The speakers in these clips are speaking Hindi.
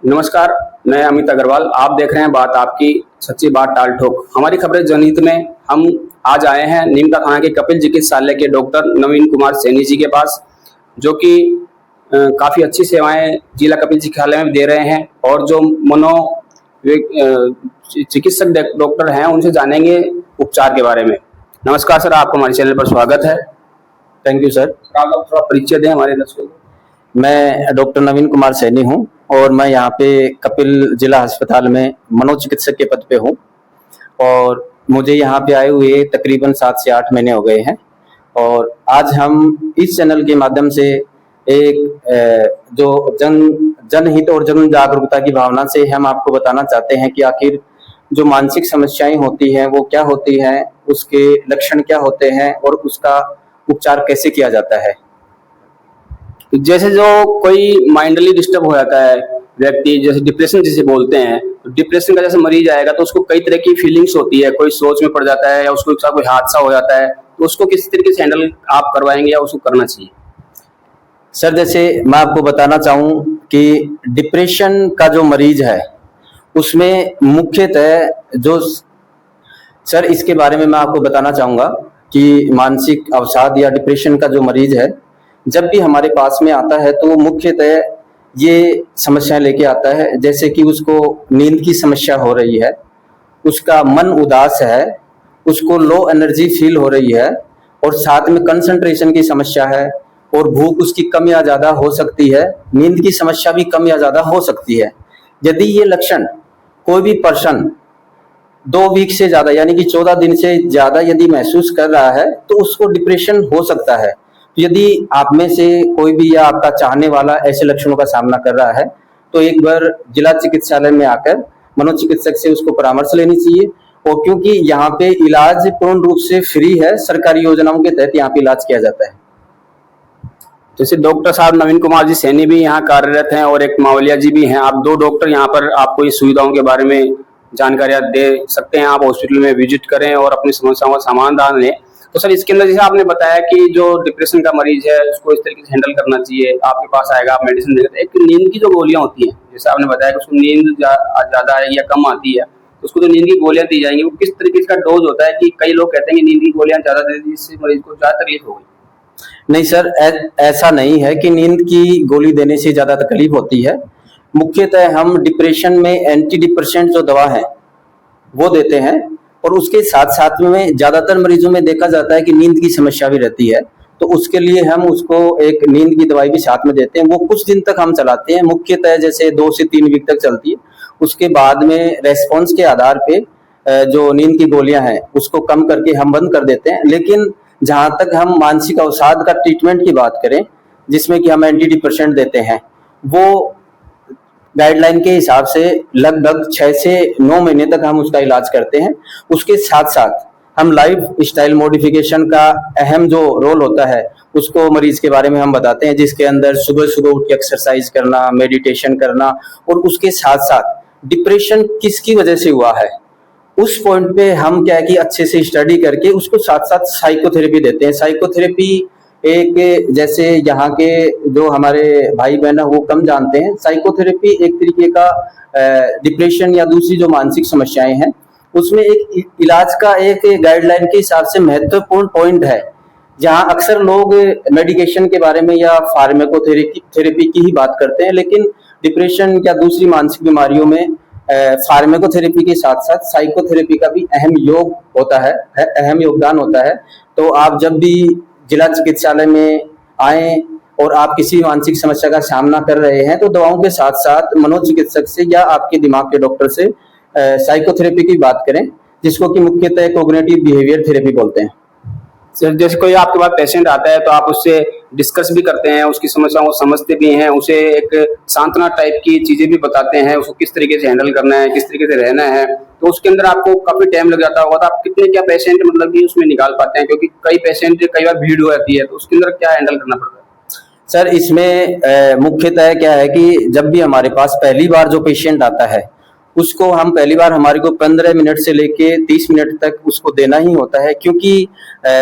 नमस्कार, मैं अमित अग्रवाल। आप देख रहे हैं बात आपकी, सच्ची बात टाल ठोक। हमारी खबरें जनहित में हम आज आए हैं नीमका थाना के कपिल चिकित्सालय के डॉक्टर नवीन कुमार सैनी जी के पास, जो कि काफ़ी अच्छी सेवाएं जिला कपिल चिकित्सालय में दे रहे हैं और जो चिकित्सक डॉक्टर हैं उनसे जानेंगे उपचार के बारे में। नमस्कार सर, आपको हमारे चैनल पर स्वागत है। Thank you sir. आप थोड़ा परिचय दें हमारे दर्शकों को। मैं डॉक्टर नवीन कुमार सैनी हूं और मैं यहाँ पे कपिल जिला अस्पताल में मनोचिकित्सक के पद पे हूं और मुझे यहाँ पे आए हुए तकरीबन 7 से 8 महीने हो गए हैं। और आज हम इस चैनल के माध्यम से एक जो जनहित और जन जागरूकता की भावना से हम आपको बताना चाहते हैं कि आखिर जो मानसिक समस्याएं होती हैं वो क्या होती हैं, उसके लक्षण क्या होते हैं और उसका उपचार कैसे किया जाता है। जैसे जो कोई माइंडली डिस्टर्ब हो जाता है व्यक्ति, जैसे डिप्रेशन जिसे बोलते हैं, तो डिप्रेशन का जैसे मरीज आएगा तो उसको कई तरह की फीलिंग्स होती है, कोई सोच में पड़ जाता है या उसको साथ कोई हादसा हो जाता है, तो उसको किस तरीके से हैंडल आप करवाएंगे या उसको करना चाहिए? सर, जैसे मैं आपको बताना चाहूँ कि डिप्रेशन का जो मरीज है उसमें मुख्यतः जो सर इसके बारे में मैं आपको बताना चाहूँगा कि मानसिक अवसाद या डिप्रेशन का जो मरीज है जब भी हमारे पास में आता है तो मुख्यतः ये समस्या लेके आता है, जैसे कि उसको नींद की समस्या हो रही है, उसका मन उदास है, उसको लो एनर्जी फील हो रही है और साथ में कंसंट्रेशन की समस्या है और भूख उसकी कम या ज़्यादा हो सकती है, नींद की समस्या भी कम या ज़्यादा हो सकती है। यदि ये लक्षण कोई भी पर्सन 2 वीक से ज़्यादा यानी कि 14 दिन से ज़्यादा यदि महसूस कर रहा है तो उसको डिप्रेशन हो सकता है। यदि आप में से कोई भी या आपका चाहने वाला ऐसे लक्षणों का सामना कर रहा है तो एक बार जिला चिकित्सालय में आकर मनोचिकित्सक से उसको परामर्श लेनी चाहिए। और क्योंकि यहाँ पे इलाज पूर्ण रूप से फ्री है, सरकारी योजनाओं के तहत यहाँ पे इलाज किया जाता है। जैसे डॉक्टर साहब नवीन कुमार जी सैनी भी यहाँ कार्यरत हैं और एक मावलिया जी भी हैं, आप 2 डॉक्टर यहाँ पर आपको इस सुविधाओं के बारे में जानकारियाँ दे सकते हैं। आप हॉस्पिटल में विजिट करें और अपनी समस्याओं का समाधान लें। तो सर, इसके अंदर जैसे आपने बताया कि जो डिप्रेशन का मरीज है उसको इस तरीके से हैंडल करना चाहिए, आपके पास आएगा, आप मेडिसिन देंगे। एक नींद की जो गोलियां होती हैं, जैसे आपने बताया कि उसको नींद ज्यादा है या कम आती है, तो उसको जो नींद की गोलियां दी जाएंगी वो किस तरीके का डोज होता है? कि कई लोग कहते हैं कि नींद की गोलियां ज्यादा दे दी जिससे मरीज को ज्यादा तकलीफ हो गई। नहीं सर, ऐसा नहीं है कि नींद की गोली देने से ज्यादा तकलीफ होती है। मुख्यतः हम डिप्रेशन में एंटी डिप्रेसेंट जो दवा है वो देते हैं और उसके साथ साथ में ज्यादातर मरीजों में देखा जाता है कि नींद की समस्या भी रहती है, तो उसके लिए हम उसको एक नींद की दवाई भी साथ में देते हैं। वो कुछ दिन तक हम चलाते हैं, मुख्यतः जैसे 2 से 3 वीक तक चलती है। उसके बाद में रेस्पॉन्स के आधार पे जो नींद की गोलियां हैं उसको कम करके हम बंद कर देते हैं। लेकिन जहां तक हम मानसिक अवसाद का ट्रीटमेंट की बात करें जिसमें कि हम एंटी डिप्रेसेंट देते हैं, वो गाइडलाइन के हिसाब से लगभग 6 से 9 महीने तक हम उसका इलाज करते हैं। उसके साथ साथ हम लाइफ स्टाइल मॉडिफिकेशन का अहम जो रोल होता है उसको मरीज के बारे में हम बताते हैं, जिसके अंदर सुबह सुबह उठ के एक्सरसाइज करना, मेडिटेशन करना और उसके साथ साथ डिप्रेशन किसकी वजह से हुआ है उस पॉइंट पे हम क्या है कि अच्छे से स्टडी करके उसको साथ साथ साइकोथेरेपी देते हैं। साइकोथेरेपी एक, जैसे यहाँ के जो हमारे भाई बहन है वो कम जानते हैं, साइकोथेरेपी एक तरीके का डिप्रेशन या दूसरी जो मानसिक समस्याएं हैं उसमें एक इलाज का एक गाइडलाइन के हिसाब से महत्वपूर्ण पॉइंट है, जहाँ अक्सर लोग मेडिकेशन के बारे में या फार्माकोथेरेपी की ही बात करते हैं। लेकिन डिप्रेशन या दूसरी मानसिक बीमारियों में फार्माकोथेरेपी के साथ साथ साइकोथेरेपी का भी अहम योगदान होता है। तो आप जब भी जिला चिकित्सालय में आए और आप किसी मानसिक समस्या का सामना कर रहे हैं तो दवाओं के साथ साथ मनोचिकित्सक से या आपके दिमाग के डॉक्टर से साइकोथेरेपी की बात करें, जिसको कि मुख्यतः कोग्निटिव बिहेवियर थेरेपी बोलते हैं। सर, जैसे कोई आपके पास पेशेंट आता है तो आप उससे डिस्कस भी करते हैं, उसकी समस्याओं को समझते भी हैं, उसे एक सांत्वना टाइप की चीजें भी बताते हैं, उसको किस तरीके से हैंडल करना है, किस तरीके से रहना है। तो उसके अंदर आपको काफी टाइम लग जाता होगा, तो आप कितने क्या पेशेंट मतलब कि उसमें निकाल पाते हैं? क्योंकि कई पेशेंट कई बार भीड़ हो जाती है, तो उसके अंदर क्या हैंडल करना पड़ता है? सर, इसमें मुख्यतः क्या है कि जब भी हमारे पास पहली बार जो पेशेंट आता है उसको हम पहली बार हमारे को 15 मिनट से लेके 30 मिनट तक उसको देना ही होता है, क्योंकि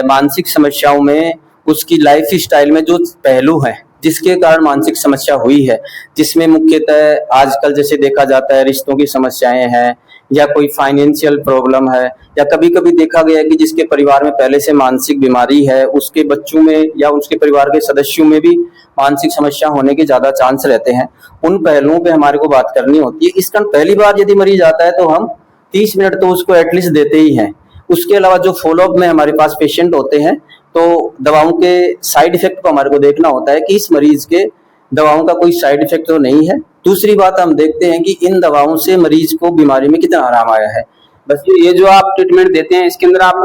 मानसिक समस्याओं में उसकी लाइफ स्टाइल में जो पहलू हैं जिसके कारण मानसिक समस्या हुई है, जिसमें मुख्यतः आजकल जैसे देखा जाता है रिश्तों की समस्याएं हैं या कोई फाइनेंशियल प्रॉब्लम है, या कभी कभी देखा गया है कि जिसके परिवार में पहले से मानसिक बीमारी है उसके बच्चों में या उसके परिवार के सदस्यों में भी मानसिक समस्या होने के ज्यादा चांस रहते हैं। उन पहलुओं पे हमारे को बात करनी होती है। इस कारण पहली बार यदि मरीज आता है तो हम 30 मिनट तो उसको एटलीस्ट देते ही हैं। उसके अलावा जो फॉलोअप में हमारे पास पेशेंट होते हैं तो दवाओं के साइड इफेक्ट को हमारे को देखना होता है कि इस मरीज के दवाओं का कोई साइड इफेक्ट तो नहीं है। दूसरी बात हम देखते हैं कि इन दवाओं से मरीज को बीमारी में कितना आराम आया है। बस ये जो आप ट्रीटमेंट देते हैं इसके अंदर आप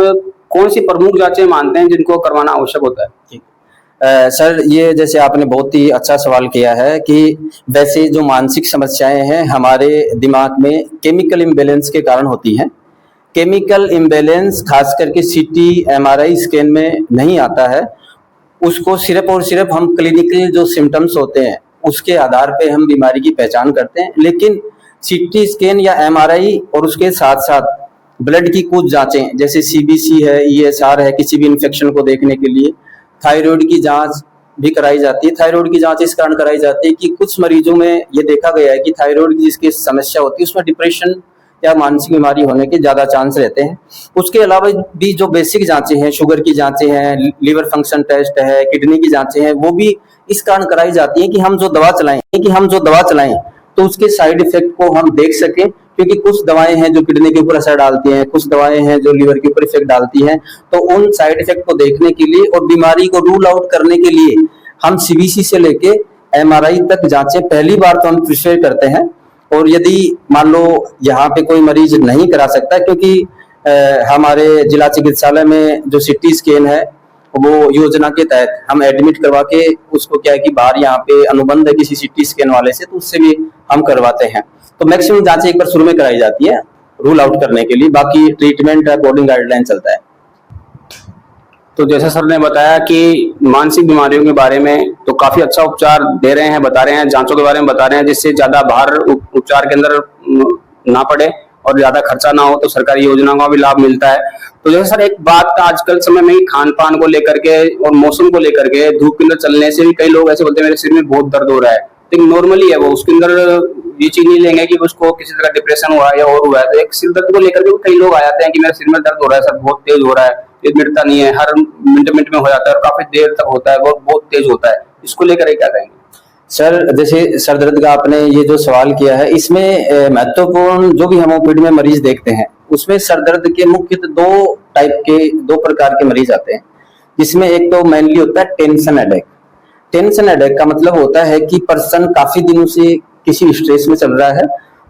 कौन सी प्रमुख जांचें मानते हैं जिनको करवाना आवश्यक होता है? ठीक। सर ये जैसे आपने बहुत ही अच्छा सवाल किया है कि वैसे जो मानसिक समस्याएं हैं हमारे दिमाग में केमिकल इम्बैलेंस के कारण होती हैं। केमिकल इम्बैलेंस खास करके सीटी एमआरआई स्कैन में नहीं आता है। उसको सिर्फ और सिर्फ हम क्लिनिकल जो सिम्टम्स होते हैं उसके आधार पे हम बीमारी की पहचान करते हैं। लेकिन सीटी स्कैन या एमआरआई और उसके साथ साथ ब्लड की कुछ जांचें जैसे सीबीसी है, ईएसआर है, किसी भी इन्फेक्शन को देखने के लिए थायराइड की जांच भी कराई जाती है। थायराइड की जांच इस कारण कराई जाती है कि कुछ मरीजों में ये देखा गया है कि थायराइड की जिसकी समस्या होती है उसमें डिप्रेशन या मानसिक बीमारी होने के ज्यादा चांस रहते हैं। उसके अलावा भी जो बेसिक जांचें हैं, शुगर की जांचें हैं, लिवर फंक्शन टेस्ट है, किडनी की जांचें हैं, वो भी इस कारण कराई जाती हैं कि हम जो दवा चलाएं तो उसके साइड इफेक्ट को हम देख सकें। क्योंकि कुछ दवाएं हैं जो किडनी के ऊपर असर डालती हैं, कुछ दवाएं हैं जो लिवर के ऊपर इफेक्ट डालती हैं। तो उन साइड इफेक्ट को देखने के लिए और बीमारी को रूल आउट करने के लिए हम सीबीसी से लेके एमआरआई तक जांचें पहली बार तो हम प्रेफर करते हैं। और यदि मान लो यहाँ पे कोई मरीज नहीं करा सकता क्योंकि हमारे जिला चिकित्सालय में जो सिटी स्कैन है वो योजना के तहत हम एडमिट करवा के उसको क्या है कि बाहर यहाँ पे अनुबंध है किसी सिटी स्कैन वाले से, तो उससे भी हम करवाते हैं। तो मैक्सिमम जांचें एक बार शुरू में कराई जाती है रूल आउट करने के लिए, बाकी ट्रीटमेंट अकॉर्डिंग गाइडलाइन चलता है। तो जैसा सर ने बताया कि मानसिक बीमारियों के बारे में तो काफी अच्छा उपचार दे रहे हैं, बता रहे हैं, जांचों के बारे में बता रहे हैं जिससे ज्यादा बाहर उपचार के अंदर ना पड़े और ज्यादा खर्चा ना हो, तो सरकारी योजनाओं का भी लाभ मिलता है। तो जैसे सर एक बात आजकल समय में खान पान को लेकर के और मौसम को लेकर के, धूप के अंदर चलने से भी कई लोग ऐसे बोलते हैं मेरे सिर में बहुत दर्द हो रहा है, लेकिन नॉर्मली है वो, उसके अंदर ये चीज नहीं लेंगे कि उसको किसी तरह डिप्रेशन हुआ है या और हुआ है। तो एक सिर दर्द को लेकर के कई लोग आ जाते हैं कि मेरे सिर में दर्द हो रहा है सर, बहुत तेज हो रहा है, ये मिटता नहीं है, हर मिनट में हो जाता है और काफी देर तक होता है, बहुत तेज होता है, इसको लेकर क्या कहेंगे? सर जैसे सर दर्द का आपने ये जो सवाल किया है इसमें महत्वपूर्ण जो भी हम ओपीडी में मरीज देखते हैं उसमें सर दर्द के मुख्यतः दो प्रकार के मरीज आते हैं, जिसमें एक तो मेनली होता है टेंशन हेडेक। टेंशन हेडेक का मतलब होता है कि पर्सन काफी दिनों से किसी स्ट्रेस में चल रहा है,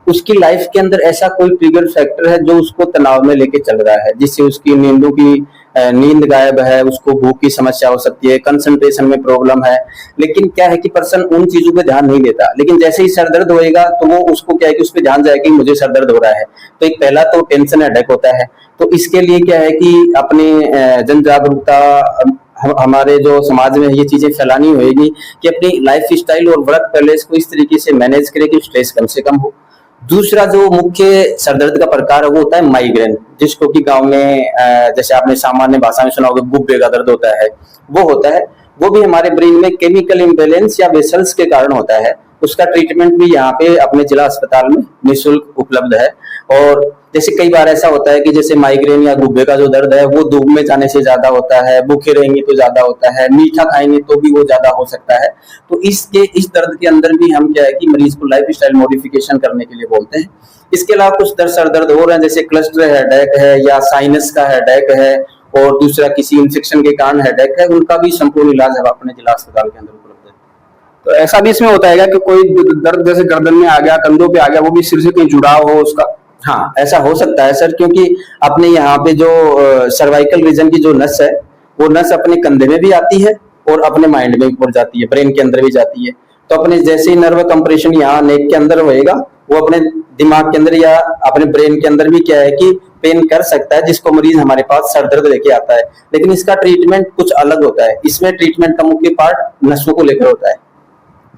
उसकी लाइफ के अंदर ऐसा कोई ट्रिगर फैक्टर है जो उसको तनाव में लेके चल रहा है, जिससे उसकी नींद गायब है, उसको भूख की समस्या हो सकती है, कंसंट्रेशन में प्रॉब्लम है। लेकिन क्या है कि पर्सन उन चीजों पे ध्यान नहीं देता, लेकिन जैसे ही सर दर्द होएगा तो वो उसको क्या है कि उस पर ध्यान जाएगा कि मुझे सर दर्द हो रहा है। तो एक पहला तो टेंशन हेडेक होता है। तो इसके लिए क्या है कि अपने जन जागरूकता हमारे जो समाज में ये चीजें फैलानी होगी कि अपनी लाइफ स्टाइल और वर्क बैलेंस को इस तरीके से मैनेज करें कि स्ट्रेस कम से कम हो। दूसरा जो मुख्य सरदर्द का प्रकार है वो होता है माइग्रेन, जिसको कि गांव में जैसे आपने सामान्य भाषा में सुना होगा गुब्बे का दर्द होता है, वो होता है। वो भी हमारे ब्रेन में केमिकल इम्बैलेंस या वेसल्स के कारण होता है। उसका ट्रीटमेंट भी यहाँ पे अपने जिला अस्पताल में निःशुल्क उपलब्ध है। और जैसे कई बार ऐसा होता है कि जैसे माइग्रेन या गुब्बे का जो दर्द है वो धूप में जाने से ज्यादा होता है, भूखे रहेंगे तो ज्यादा होता है, मीठा खाएंगे तो भी वो ज्यादा हो सकता है। तो इस दर्द के अंदर भी हम क्या है कि मरीज को लाइफ स्टाइल मॉडिफिकेशन करने के लिए बोलते हैं। इसके अलावा कुछ सर दर्द हो रहे हैं जैसे क्लस्टर हेडेक है या साइनस का हेडेक है और दूसरा किसी इन्फेक्शन के कारण हेडेक है, उनका भी संपूर्ण इलाज है अपने जिला अस्पताल के अंदर उपलब्ध है। तो ऐसा भी इसमें होता है कि कोई दर्द जैसे गर्दन में आ गया, कंधों पे आ गया, वो भी सिर से कहीं जुड़ा हो उसका? हाँ, ऐसा हो सकता है सर, क्योंकि अपने यहाँ पे जो सर्वाइकल रीजन की जो नस है वो नस अपने कंधे में भी आती है और अपने माइंड में भी जाती है, ब्रेन के अंदर भी जाती है। तो अपने जैसे ही नर्व कंप्रेशन यहाँ नेक के अंदर होएगा वो अपने दिमाग के अंदर या अपने ब्रेन के अंदर भी क्या है कि पेन कर सकता है, जिसको मरीज हमारे पास सर दर्द लेके आता है। लेकिन इसका ट्रीटमेंट कुछ अलग होता है। इसमें ट्रीटमेंट का मुख्य पार्ट नसों को लेकर होता है।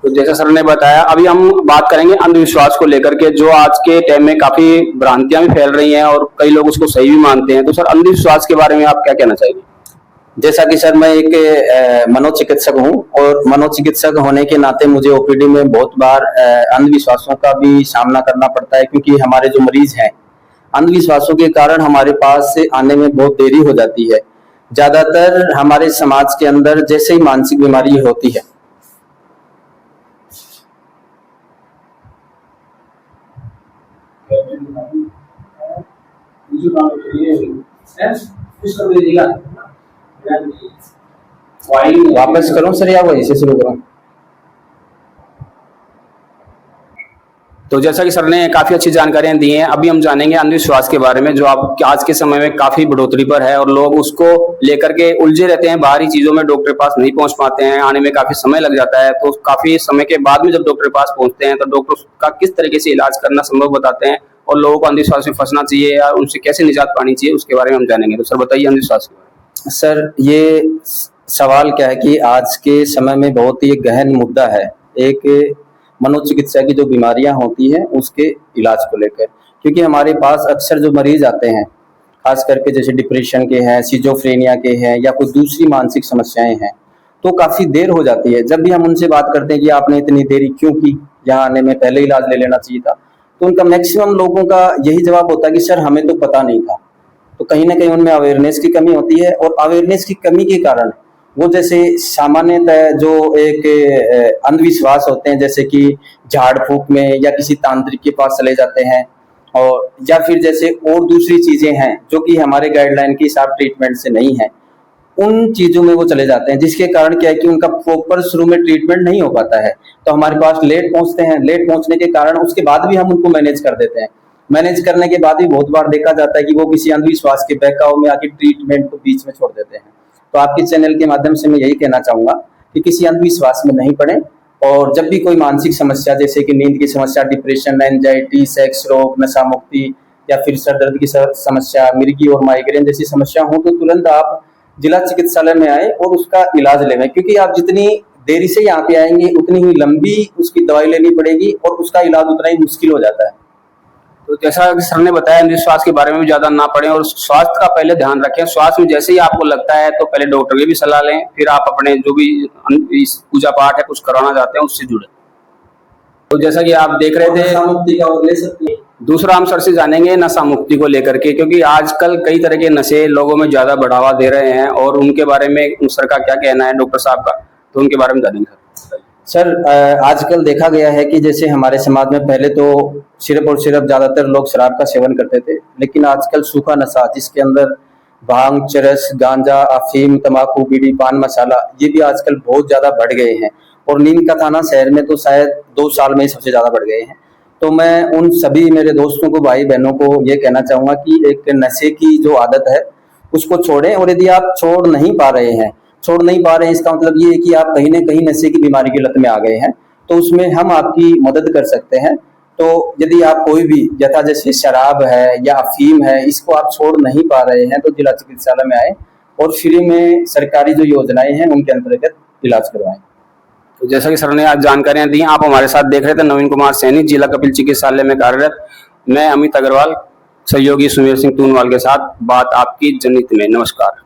तो जैसा सर ने बताया, अभी हम बात करेंगे अंधविश्वास को लेकर के, जो आज के टाइम में काफी भ्रांतियां भी फैल रही हैं और कई लोग उसको सही भी मानते हैं। तो सर अंधविश्वास के बारे में आप क्या कहना चाहेंगे? जैसा कि सर मैं एक मनोचिकित्सक हूं और मनोचिकित्सक होने के नाते मुझे ओपीडी में बहुत बार अंधविश्वासों का भी सामना करना पड़ता है, क्योंकि हमारे जो मरीज हैं अंधविश्वासों के कारण हमारे पास से आने में बहुत देरी हो जाती है। ज्यादातर हमारे समाज के अंदर जैसे ही मानसिक बीमारी होती है, वापस करूं सर या वहीं से शुरू करूं? तो जैसा कि सर ने काफी अच्छी जानकारियां दी हैं, अभी हम जानेंगे अंधविश्वास के बारे में, जो आप आज के समय में काफी बढ़ोतरी पर है और लोग उसको लेकर के उलझे रहते हैं। बाहरी चीजों में डॉक्टर के पास नहीं पहुंच पाते हैं, आने में काफी समय लग जाता है। तो काफी समय के बाद में जब डॉक्टर के पास पहुंचते हैं तो डॉक्टर का किस तरीके से इलाज करना संभव बताते हैं और लोगों को अंधविश्वास में फंसना चाहिए या उनसे कैसे निजात पानी चाहिए, उसके बारे में हम जानेंगे। तो सर बताइए अंधविश्वास के बारे में। सर ये सवाल क्या है कि आज के समय में बहुत ही गहन मुद्दा है, एक मनोचिकित्सा की जो बीमारियां होती हैं उसके इलाज को लेकर। क्योंकि हमारे पास अक्सर जो मरीज आते हैं, खास करके जैसे डिप्रेशन के हैं, सिजोफ्रेनिया के हैं या कोई दूसरी मानसिक समस्याएं हैं, तो काफी देर हो जाती है। जब भी हम उनसे बात करते हैं कि आपने इतनी देरी क्यों की, यहाँ आने में पहले इलाज ले लेना चाहिए था, तो उनका मैक्सिमम लोगों का यही जवाब होता है कि सर हमें तो पता नहीं था। तो कहीं ना कहीं उनमें अवेयरनेस की कमी होती है और अवेयरनेस की कमी के कारण वो जैसे सामान्यतः जो एक अंधविश्वास होते हैं, जैसे कि झाड़ फूक में या किसी तांत्रिक के पास चले जाते हैं, और या फिर जैसे और दूसरी चीजें हैं जो कि हमारे गाइडलाइन के हिसाब ट्रीटमेंट से नहीं है, उन चीजों में वो चले जाते हैं, जिसके कारण क्या है कि उनका प्रॉपर शुरू में ट्रीटमेंट नहीं हो पाता है। तो हमारे पास लेट पहुंचते हैं, लेट पहुंचने के कारण उसके बाद भी हम उनको मैनेज कर देते हैं। मैनेज करने के बाद भी बहुत बार देखा जाता है कि वो किसी अंधविश्वास के बहकाव में आके ट्रीटमेंट को बीच में छोड़ देते हैं। तो आपके चैनल के माध्यम से मैं यही कहना चाहूंगा कि किसी अंधविश्वास में नहीं पड़े, और जब भी कोई मानसिक समस्या जैसे कि नींद की समस्या, डिप्रेशन, एंजाइटी, सेक्स रोग, नशा मुक्ति या फिर सर दर्द की समस्या, मिर्गी और माइग्रेन जैसी समस्या हो, तो तुरंत आप जिला चिकित्सालय में आए और उसका इलाज लें। क्योंकि आप जितनी देरी से यहाँ पे आएंगे उतनी ही लंबी उसकी दवाई लेनी पड़ेगी और उसका इलाज उतना ही मुश्किल हो जाता है। तो जैसा कि सर ने बताया, अंधविश्वास के बारे में भी ज्यादा ना पड़े और स्वास्थ्य का पहले ध्यान रखें। स्वास्थ्य में जैसे ही आपको लगता है तो पहले डॉक्टर की भी सलाह लें, फिर आप अपने जो भी पूजा पाठ है कुछ कराना चाहते हैं उससे जुड़े। तो जैसा कि आप देख रहे थे, नशा मुक्ति का ले सकते हैं। दूसरा हम सर से जानेंगे नशा मुक्ति को लेकर के, क्योंकि आजकल कई तरह के नशे लोगों में ज्यादा बढ़ावा दे रहे हैं और उनके बारे में सर का क्या कहना है, डॉक्टर साहब का, तो उनके बारे में जानेंगे सर। आजकल देखा गया है कि जैसे हमारे समाज में पहले तो सिर्फ और सिर्फ ज्यादातर लोग शराब का सेवन करते थे, लेकिन आजकल सूखा नशा जिसके अंदर भांग, चरस, गांजा, अफीम, तंबाकू, बीड़ी, पान मसाला, ये भी आजकल बहुत ज्यादा बढ़ गए हैं। और नीम का थाना शहर में तो शायद 2 साल में ही सबसे ज्यादा बढ़ गए हैं। तो मैं उन सभी मेरे दोस्तों को, भाई बहनों को ये कहना चाहूंगा कि एक नशे की जो आदत है उसको छोड़ें। और यदि आप छोड़ नहीं पा रहे हैं, इसका मतलब ये है कि आप कहीं ना कहीं नशे की बीमारी की लत में आ गए हैं, तो उसमें हम आपकी मदद कर सकते हैं। तो यदि आप कोई भी यथा जैसे शराब है या अफीम है, इसको आप छोड़ नहीं पा रहे हैं, तो जिला चिकित्सालय में आए और फ्री में सरकारी जो योजनाएं हैं उनके अंतर्गत इलाज करवाएं। तो जैसा कि सर ने आज जानकारियां दी, आप हमारे साथ देख रहे थे नवीन कुमार सैनी, जिला कपिल चिकित्सालय में कार्यरत। मैं अमित अग्रवाल, सहयोगी सुमेर सिंह तूनवाल के साथ बात आपकी जनहित में। नमस्कार।